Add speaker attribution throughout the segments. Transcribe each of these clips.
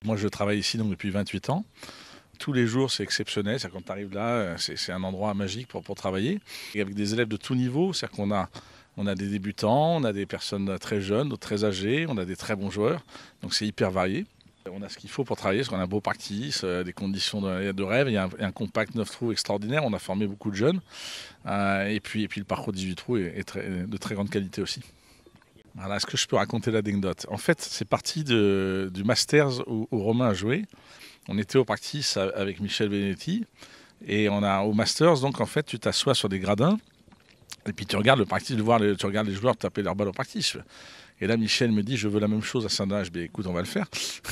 Speaker 1: Moi, je travaille ici donc depuis 28 ans. Tous les jours, c'est exceptionnel. Quand tu arrives là, c'est un endroit magique pour travailler. Et avec des élèves de tout niveau, c'est-à-dire on a des débutants, on a des personnes très jeunes, d'autres très âgées, on a des très bons joueurs. Donc c'est hyper varié. On a ce qu'il faut pour travailler, parce qu'on a un beau practice, des conditions de rêve. Il y a un compact 9 trous extraordinaire. On a formé beaucoup de jeunes. Et puis le parcours 18 trous est de très grande qualité aussi. Voilà, est-ce que je peux raconter l'anecdote? En fait, c'est parti du Masters où Romain a joué. On était au practice avec Michel Benetti et au Masters, donc en fait, tu t'assois sur des gradins et puis tu regardes le practice, tu regardes les joueurs taper leur balle au practice. Et là, Michel me dit, je veux la même chose à Saint-Denis. Je dis, écoute, on va le faire.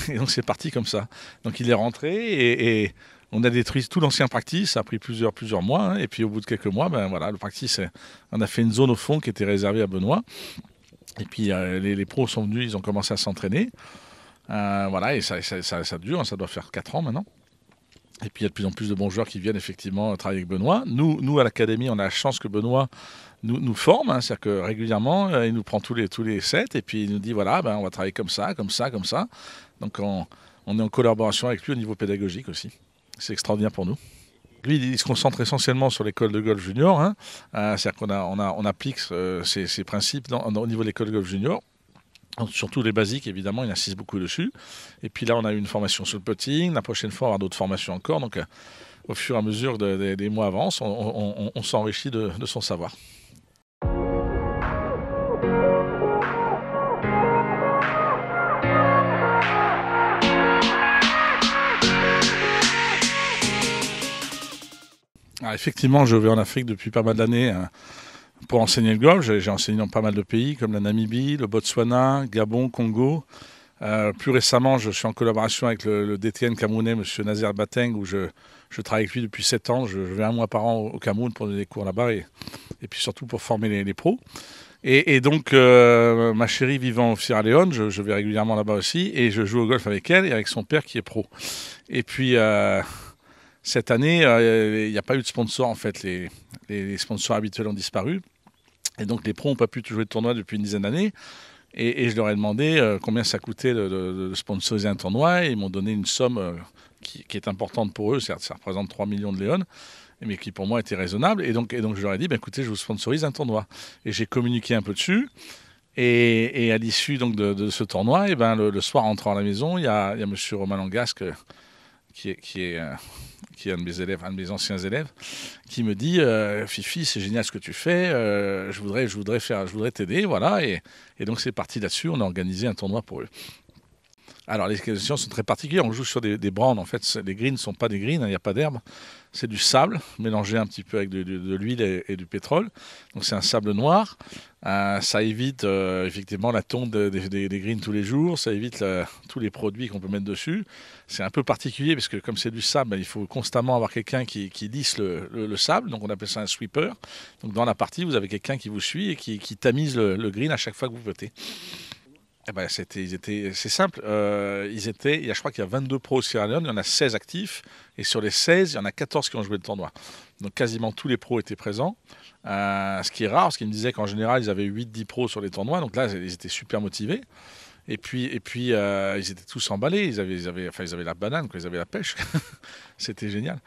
Speaker 1: Et donc, c'est parti comme ça. Donc, il est rentré et on a détruit tout l'ancien practice. Ça a pris plusieurs mois. Hein. Et puis, au bout de quelques mois, ben voilà, le practice, on a fait une zone au fond qui était réservée à Benoît. Et puis, les pros sont venus, ils ont commencé à s'entraîner. Voilà, et ça dure, hein, ça doit faire 4 ans maintenant. Et puis il y a de plus en plus de bons joueurs qui viennent effectivement travailler avec Benoît. Nous à l'académie, on a la chance que Benoît nous forme, hein, c'est-à-dire que régulièrement, il nous prend tous les sets et puis il nous dit voilà, ben, on va travailler comme ça, comme ça, comme ça. Donc on est en collaboration avec lui au niveau pédagogique aussi. C'est extraordinaire pour nous. Lui, il se concentre essentiellement sur l'école de golf junior. Hein. C'est-à-dire qu'on applique ces principes au niveau de l'école de golf junior. Surtout les basiques, évidemment, il insiste beaucoup dessus. Et puis là, on a eu une formation sur le putting. La prochaine fois, on aura d'autres formations encore. Donc, au fur et à mesure des mois avancent, on s'enrichit de son savoir. Alors, effectivement, je vais en Afrique depuis pas mal d'années pour enseigner le golf. J'ai enseigné dans pas mal de pays, comme la Namibie, le Botswana, Gabon, Congo. Plus récemment, je suis en collaboration avec le DTN camerounais, M. Nazer Bateng, où je travaille avec lui depuis 7 ans. Je vais un mois par an au Cameroun pour donner des cours là-bas et puis surtout pour former les pros. Et donc, ma chérie vivant au Sierra Leone, je vais régulièrement là-bas aussi et je joue au golf avec elle et avec son père qui est pro. Et puis, cette année, il n'y a pas eu de sponsors en fait. Les sponsors habituels ont disparu. Et donc, les pros n'ont pas pu jouer de tournoi depuis une dizaine d'années. Et je leur ai demandé combien ça coûtait de sponsoriser un tournoi. Et ils m'ont donné une somme qui est importante pour eux. Certes, ça représente 3 millions de léones, mais qui pour moi était raisonnable. Et donc je leur ai dit, écoutez, je vous sponsorise un tournoi. Et j'ai communiqué un peu dessus. Et à l'issue donc de ce tournoi, et ben, le soir, en rentrant à la maison, il y a M. Romain Langasque, qui est un de mes élèves, un de mes anciens élèves, qui me dit Fifi, c'est génial ce que tu fais, je voudrais t'aider, voilà. Et donc c'est parti là-dessus, on a organisé un tournoi pour eux. Alors les conditions sont très particulières, on joue sur des brandes, en fait les greens ne sont pas des greens, il n'y a pas d'herbe, c'est du sable mélangé un petit peu avec de l'huile et du pétrole, donc c'est un sable noir. Ça évite effectivement la tonte des greens tous les jours, ça évite tous les produits qu'on peut mettre dessus. C'est un peu particulier parce que comme c'est du sable, il faut constamment avoir quelqu'un qui lisse le sable, donc on appelle ça un sweeper. Donc dans la partie, vous avez quelqu'un qui vous suit et qui tamise le green à chaque fois que vous votez. Eh ben, c'est simple. Je crois qu'il y a 22 pros au Sierra Leone, il y en a 16 actifs. Et sur les 16, il y en a 14 qui ont joué le tournoi. Donc quasiment tous les pros étaient présents. Ce qui est rare, parce qu'ils me disaient qu'en général, ils avaient 8-10 pros sur les tournois. Donc là, ils étaient super motivés. Et puis ils étaient tous emballés. Ils avaient la banane, quoi. Ils avaient la pêche. C'était génial.